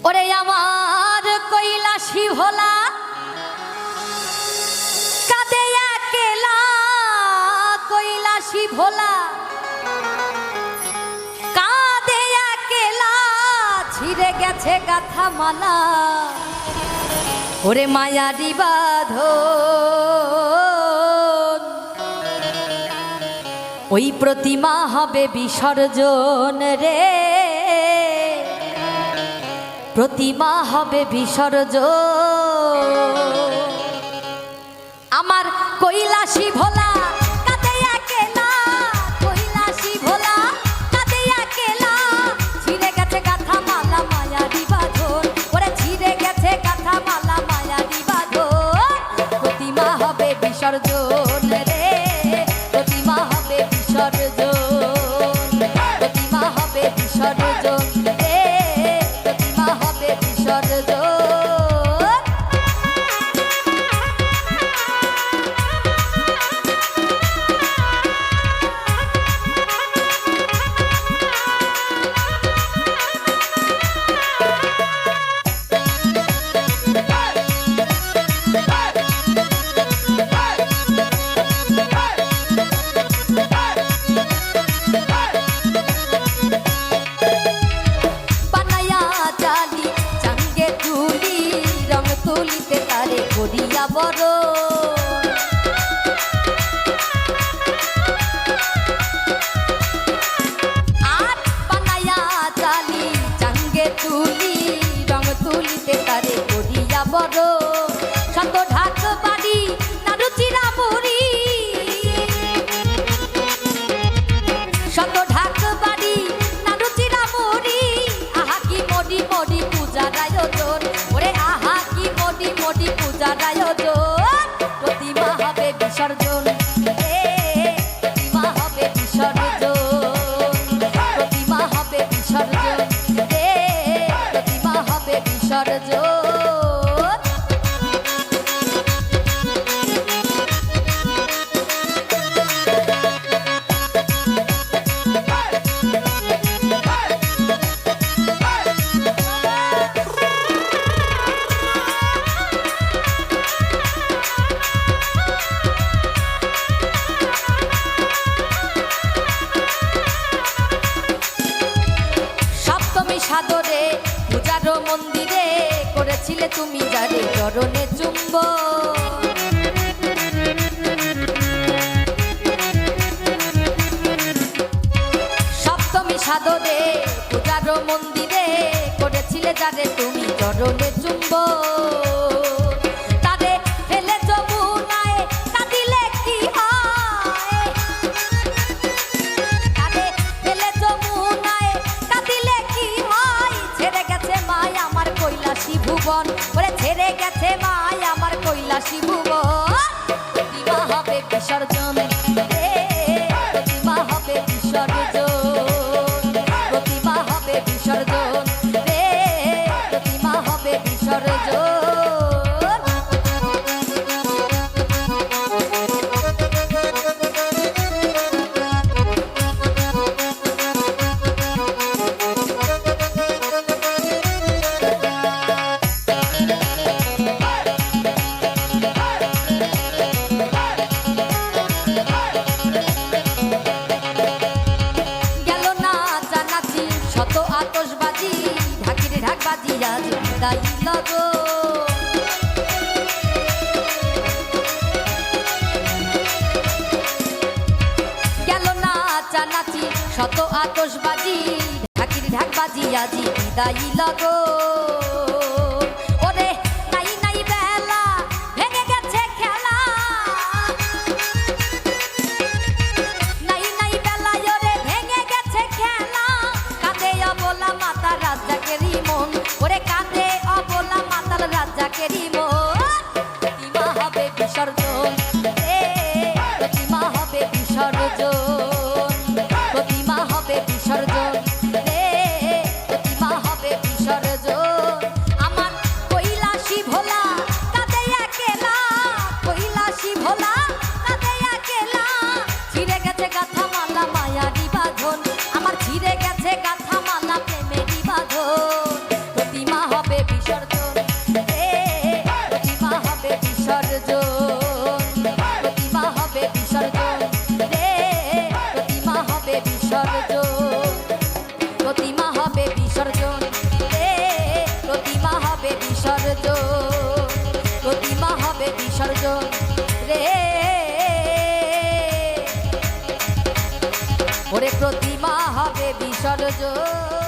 ওরে আমার কৈলাসী ভোলা কাঁদে একলা, কৈলাসী ভোলা কাঁদে একলা, ছিঁড়ে গেছে গাথা মালা। ওরে মায়ারি বাঁধন, ওই প্রতিমা হবে বিসর্জন রে, প্রতিমা হবে বিসর্জন। আমার কৈলাসী ভোলা কাঁদে একলা, কৈলাসী ভোলা কাঁদে একলা, ছিঁড়ে গেছে গাথা মালা মায়ারি বাঁধন। ওরে ছিঁড়ে গেছে গাথা মালা মায়ারি বাঁধন, প্রতিমা হবে বিসর্জন রে, প্রতিমা হবে বিসর্জন, প্রতিমা হবে বিসর্জন রে, প্রতিমা হবে বিসর্জন। করিয়া বড় আট বানায়া জালি চাঙ্গে তুলি, রং তুলিতে তারে করিয়া বড়। শত ঢাক বাড়ি নারুচিরা মুড়ি, শত ঢাক বাড়ি নারুচিরা মুড়ি, আহা কি মরি মরি পূজার আয়োজন। ওরে আহা কি মরি মরি পূজার আয়োজন, প্রতিমা হবে বিসর্জন রে, প্রতিমা হবে বিসর্জন, প্রতিমা হবে বিসর্জন রে, প্রতিমা হবে বিসর্জন। সাদরে পূজার মন্দিরে করেছিলে তুমি যারে চরণে চুম্ব। সপ্তমী সাদরে পূজার মন্দিরে করেছিলে যারে তুমি চরণে চুম্ব। তারে ফেলে যমুনায় কাঁদিলে কি হয়, তারে ফেলে যমুনায় কাঁদিলে কি হয়, ছেড়ে গেছে মায় আমার কৈলাসী ভুবন। ওরে ছেড়ে গেছে মায় আমার কৈলাসী ভুবন, প্রতিমা হবে বিসর্জন রে, প্রতিমা হবে বিসর্জন, প্রতিমা হবে বিসর্জন রে, প্রতিমা হবে বিসর্জন। আতশবাজি ঢাকির ঢাকবাজি আজ বিদায় লগো। গেল না চানাচি শত আতশবাজি ঢাকির ঢাকবাজি আজ বিদায় লগো। ওরে নাই নাই বেলা ভেঙে গেছে খেলা, নাই নাই বেলা ওরে ভেঙে গেছে খেলা, কাঁদে অবলা মাতা রাজ্জাকেরই মন। ওরে কাঁদে অবলা মাতাল রাজ্জাকেরই মন, প্রতিমা হবে বিসর্জন রে, প্রতিমা হবে বিসর্জন, প্রতিমা হবে বিসর্জন রে, প্রতিমা হবে বিসর্জন। বিসর্জন, প্রতিমা হবে বিসর্জন রে, ওরে প্রতিমা হবে বিসর্জন।